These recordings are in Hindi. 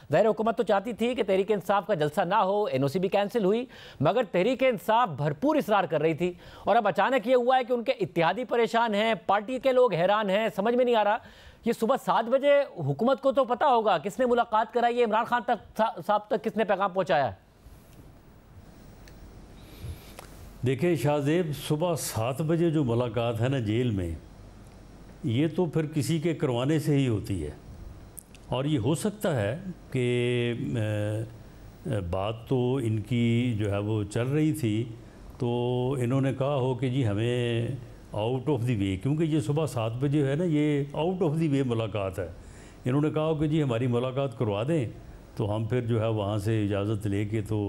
ज़ाहिर हुकूमत तो चाहती थी कि तहरीक इंसाफ का जलसा ना हो, एनओसी भी कैंसिल हुई, मगर तहरीक इंसाफ भरपूर इसरार कर रही थी। और अब अचानक ये हुआ है कि उनके इत्तेहादी परेशान हैं, पार्टी के लोग हैरान हैं। समझ में नहीं आ रहा, ये सुबह 7 बजे हुकूमत को तो पता होगा किसने मुलाकात कराई है, इमरान खान तक साहब तक किसने पैगाम पहुंचाया है? देखिए शाहजेब, सुबह 7 बजे जो मुलाकात है ना जेल में, ये तो फिर किसी के करवाने से ही होती है। और ये हो सकता है कि बात तो इनकी जो है वो चल रही थी, तो इन्होंने कहा हो कि जी हमें आउट ऑफ द वे, क्योंकि ये सुबह 7 बजे है ना, ये आउट ऑफ द वे मुलाकात है। इन्होंने कहा हो कि जी हमारी मुलाकात करवा दें, तो हम फिर जो है वहाँ से इजाज़त लेके तो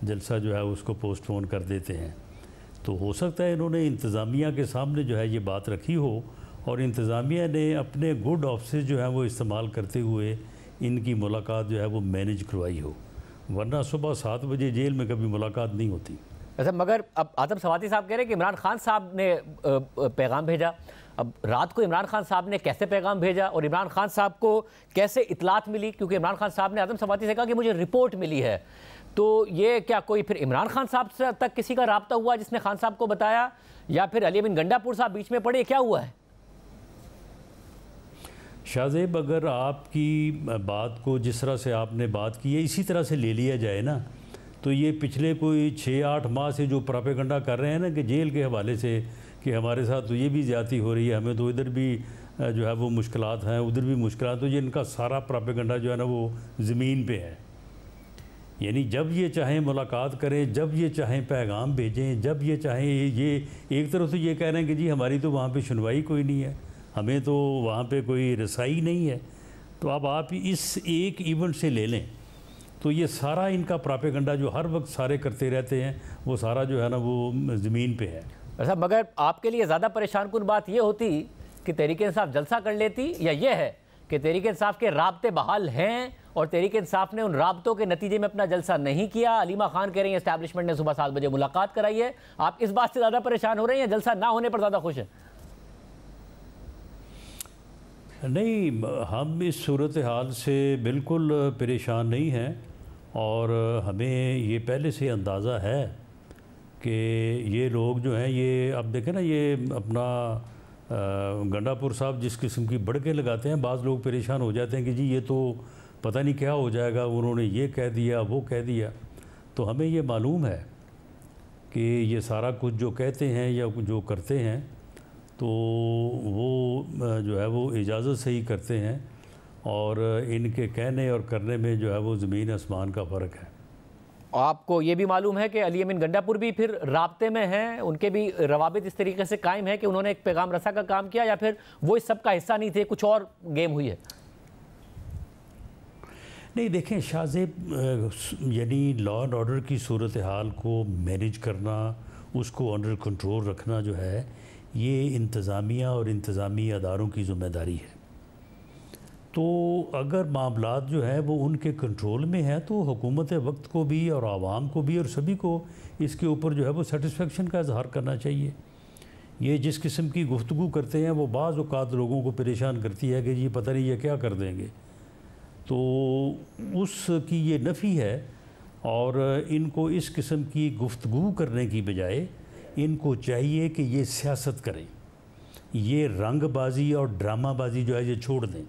जलसा जो है उसको पोस्टपोन कर देते हैं। तो हो सकता है इन्होंने इंतज़ामिया के सामने जो है ये बात रखी हो और इंतज़ामिया ने अपने गुड ऑफिस जो है वो इस्तेमाल करते हुए इनकी मुलाकात जो है वो मैनेज करवाई हो, वरना सुबह 7 बजे जेल में कभी मुलाकात नहीं होती। अच्छा, मगर अब आज़म सवाती साहब कह रहे हैं कि इमरान खान साहब ने पैगाम भेजा। अब रात को इमरान खान साहब ने कैसे पैगाम भेजा और इमरान खान साहब को कैसे इतलात मिली? क्योंकि इमरान खान साहब ने आज़म सवाती से कहा कि मुझे रिपोर्ट मिली है, तो ये क्या कोई फिर इमरान खान साहब से तक किसी का राब्ता हुआ जिसने खान साहब को बताया, या फिर अली अमीन गंडापुर साहब बीच में पड़े? क्या हुआ है? शाहजेब, अगर आपकी बात को जिस तरह से आपने बात की है इसी तरह से ले लिया जाए ना, तो ये पिछले कोई 6-8 माह से जो प्रोपेगेंडा कर रहे हैं ना कि जेल के हवाले से कि हमारे साथ तो ये भी ज़्यादती हो रही है, हमें तो इधर भी जो है वो मुश्किलात हैं, उधर भी मुश्किलात, तो ये इनका सारा प्रोपेगेंडा जो है ना वो ज़मीन पे है। यानी जब ये चाहें मुलाकात करें, जब ये चाहें पैगाम भेजें, जब ये चाहें, ये एक तरफ से ये कह रहे हैं कि जी हमारी तो वहाँ पे सुनवाई कोई नहीं है, हमें तो वहाँ पे कोई रसाई नहीं है। तो अब आप इस एक इवेंट से ले लें तो ये सारा इनका प्रोपेगेंडा जो हर वक्त सारे करते रहते हैं वो सारा जो है ना वो ज़मीन पे है। अच्छा, मगर आपके लिए ज़्यादा परेशान कुन बात ये होती कि तहरीक इंसाफ जलसा कर लेती, या ये है कि तहरीक इंसाफ के राब्ते बहाल हैं और तहरीक इंसाफ ने उन राब्तों के नतीजे में अपना जलसा नहीं किया? अलीमा खान कह रही हैं एस्टैब्लिशमेंट ने सुबह 7 बजे मुलाकात कराई है। आप इस बात से ज़्यादा परेशान हो रहे हैं, जलसा ना होने पर ज़्यादा खुश हैं? नहीं, हम इस सूरत हाल से बिल्कुल परेशान नहीं हैं और हमें ये पहले से अंदाज़ा है कि ये लोग जो हैं, ये अब देखें ना, ये अपना गंडापुर साहब जिस किस्म की बढ़के लगाते हैं, बाज़ लोग परेशान हो जाते हैं कि जी ये तो पता नहीं क्या हो जाएगा, उन्होंने ये कह दिया वो कह दिया। तो हमें ये मालूम है कि ये सारा कुछ जो कहते हैं या जो करते हैं तो वो जो है वो इजाज़त से ही करते हैं, और इनके कहने और करने में जो है वो ज़मीन आसमान का फ़र्क है। आपको ये भी मालूम है कि अली अमीन गंडापुर भी फिर राब्ते में हैं, उनके भी रवाबित इस तरीके से कायम है कि उन्होंने एक पैगाम रसा का काम किया, या फिर वो इस सब का हिस्सा नहीं थे, कुछ और गेम हुई है? नहीं, देखें शाहजेब, यानी लॉ एंड ऑर्डर की सूरत हाल को मैनेज करना, उसको अंडर कंट्रोल रखना जो है, ये इंतज़ामिया और इंतज़ामी अदारों की ज़िम्मेदारी है। तो अगर मामलात जो है वो उनके कंट्रोल में है तो हुकूमत वक्त को भी और आवाम को भी और सभी को इसके ऊपर जो है वो सेटिस्फेक्शन का इजहार करना चाहिए। ये जिस किस्म की गुफ्तगू करते हैं वो बाज़ औक़ात लोगों को परेशान करती है कि ये पता नहीं ये क्या कर देंगे, तो उसकी ये नफ़ी है। और इनको इस किस्म की गुफ्तगू करने की बजाय इनको चाहिए कि ये सियासत करें, ये रंगबाजी और ड्रामाबाजी जो है ये छोड़ दें,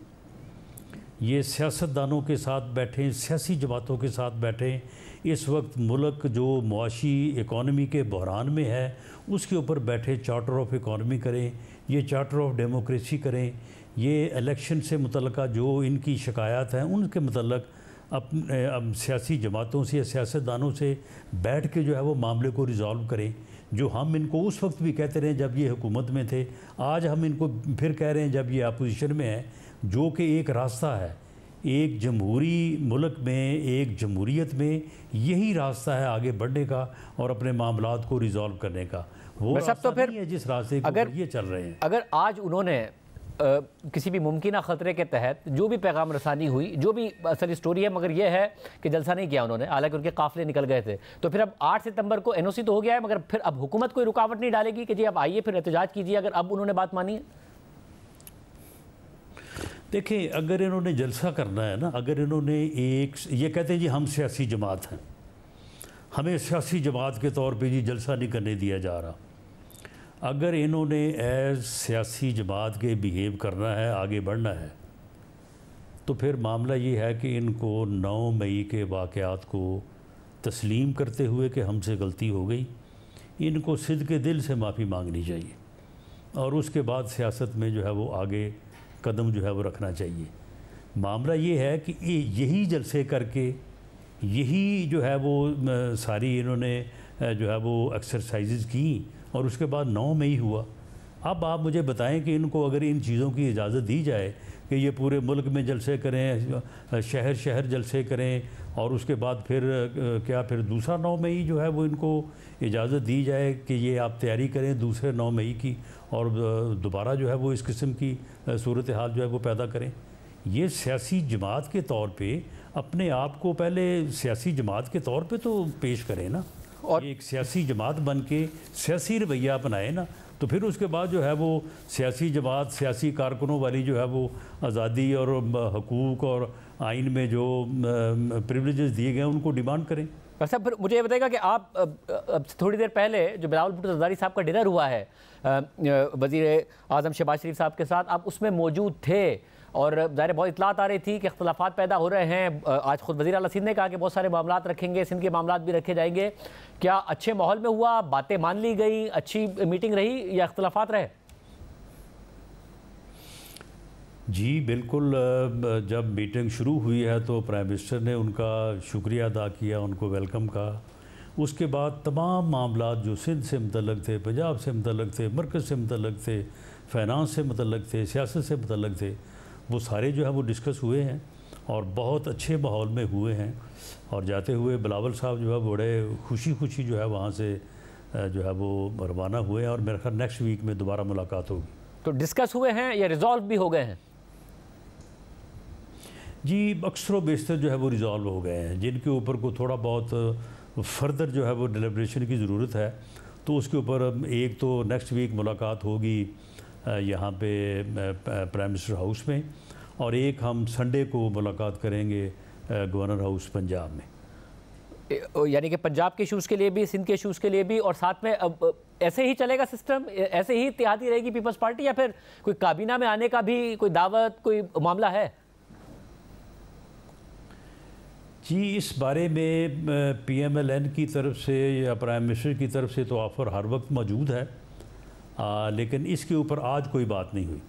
ये सियासतदानों के साथ बैठें, सियासी जमातों के साथ बैठें। इस वक्त मुल्क जो मुआशी इकॉनमी के बहरान में है उसके ऊपर बैठे चार्टर ऑफ इकॉनमी करें, ये चार्टर ऑफ डेमोक्रेसी करें, ये इलेक्शन से मुतल्लिक़ जो इनकी शिकायत हैं उनके मुतल्लिक़ अपने सियासी जमातों से या सियासतदानों से बैठ के जो है वो मामले को रिज़ॉल्व करें। जो हम इनको उस वक्त भी कहते रहे जब ये हुकूमत में थे, आज हम इनको फिर कह रहे हैं जब ये अपोजिशन में है, जो कि एक रास्ता है, एक जमहूरी मुल्क में, एक जमहूरियत में यही रास्ता है आगे बढ़ने का और अपने मामलात को रिज़ॉल्व करने का। वो रास्ता तो फिर नहीं है जिस रास्ते को ये चल रहे हैं। अगर आज उन्होंने किसी भी मुमकिन ख़तरे के तहत जो भी पैगाम रसानी हुई, जो भी असली स्टोरी है, मगर यह है कि जलसा नहीं किया उन्होंने, हालांकि उनके काफ़िले निकल गए थे, तो फिर अब 8 सितंबर को एनओसी तो हो गया है, मगर फिर अब हुकूमत कोई रुकावट नहीं डालेगी कि जी अब आइए फिर एहतजाज कीजिए, अगर अब उन्होंने बात मानी है? देखिए, अगर इन्होंने जलसा करना है ना, अगर इन्होंने ये कहते हैं जी हम सियासी जमात हैं, हमें सियासी जमात के तौर पे जी जलसा नहीं करने दिया जा रहा। अगर इन्होंने एज सियासी जमात के बिहेव करना है, आगे बढ़ना है, तो फिर मामला ये है कि इनको 9 मई के वाक़यात को तस्लीम करते हुए कि हमसे गलती हो गई, इनको सिद्क़ के दिल से माफ़ी मांगनी चाहिए और उसके बाद सियासत में जो है वो आगे कदम जो है वो रखना चाहिए। मामला ये है कि यही जलसे करके, यही जो है वो सारी इन्होंने जो है वो एक्सरसाइजेज़ की और उसके बाद 9 मई हुआ। अब आप मुझे बताएं कि इनको अगर इन चीज़ों की इजाज़त दी जाए कि ये पूरे मुल्क में जलसे करें, शहर शहर जलसे करें और उसके बाद फिर क्या फिर दूसरा 9 मई जो है वो इनको इजाज़त दी जाए कि ये आप तैयारी करें दूसरे 9 मई की और दोबारा जो है वो इस किस्म की सूरत हाल जो है वो पैदा करें। ये सियासी जमात के तौर पे अपने आप को पहले सियासी जमात के तौर पे तो पेश करें ना, और एक सियासी जमात बन के सियासी रवैया अपनाए ना, तो फिर उसके बाद जो है वो सियासी जमात, सियासी कारकुनों वाली जो है वो आज़ादी और हकूक़ और आइन में जो प्रिविलेजेस दिए गए हैं उनको डिमांड करें। अच्छा, फिर मुझे ये बताइएगा कि आप अब थोड़ी देर पहले जो बिलावल भुट्टो ज़रदारी साहब का डिनर हुआ है वज़ीर आज़म शहबाज शरीफ साहब के साथ, आप उसमें मौजूद थे और ज़ाहिर बहुत इतलात आ रही थी कि इख्तलाफात पैदा हो रहे हैं। आज खुद वज़ीर आला सिंध ने कहा कि बहुत सारे मामलात रखेंगे, सिंध के मामलात भी रखे जाएंगे। क्या अच्छे माहौल में हुआ, बातें मान ली गई, अच्छी मीटिंग रही या इख्तलाफात रहे? जी बिल्कुल, जब मीटिंग शुरू हुई है तो प्राइम मिनिस्टर ने उनका शुक्रिया अदा किया, उनको वेलकम कहा। उसके बाद तमाम मामलात जो सिंध से मुतल्लक थे, पंजाब से मुतल्लक थे, मरकज़ से मुतल्लक थे, फ़ाइनांस से मुतल्लक थे, सियासत से मुतल्लक थे, वो सारे जो है वो डिस्कस हुए हैं और बहुत अच्छे माहौल में हुए हैं। और जाते हुए बिलावल साहब जो है बड़े खुशी जो है वहाँ से जो है वो रवाना हुए हैं और मेरे ख्याल नेक्स्ट वीक में दोबारा मुलाकात होगी। तो डिस्कस हुए हैं या रिजॉल्व भी हो गए हैं? जी अक्सर बेशतर जो है वो रिज़ॉल्व हो गए हैं। जिनके ऊपर को थोड़ा बहुत फर्दर जो है वो डिलिब्रेशन की ज़रूरत है तो उसके ऊपर एक तो नेक्स्ट वीक मुलाकात होगी यहाँ पे प्राइम मिनिस्टर हाउस में, और एक हम संडे को मुलाकात करेंगे गवर्नर हाउस पंजाब में। यानी कि पंजाब के इशूज़ के लिए भी, सिंध के इशूज़ के लिए भी, और साथ में अब ऐसे ही चलेगा सिस्टम, ऐसे ही इत्तेहादी रहेगी पीपल्स पार्टी, या फिर कोई काबीना में आने का भी कोई दावत, कोई मामला है? जी इस बारे में PMLN की तरफ से या प्राइम मिनिस्टर की तरफ से तो ऑफ़र हर वक्त मौजूद है, लेकिन इसके ऊपर आज कोई बात नहीं हुई।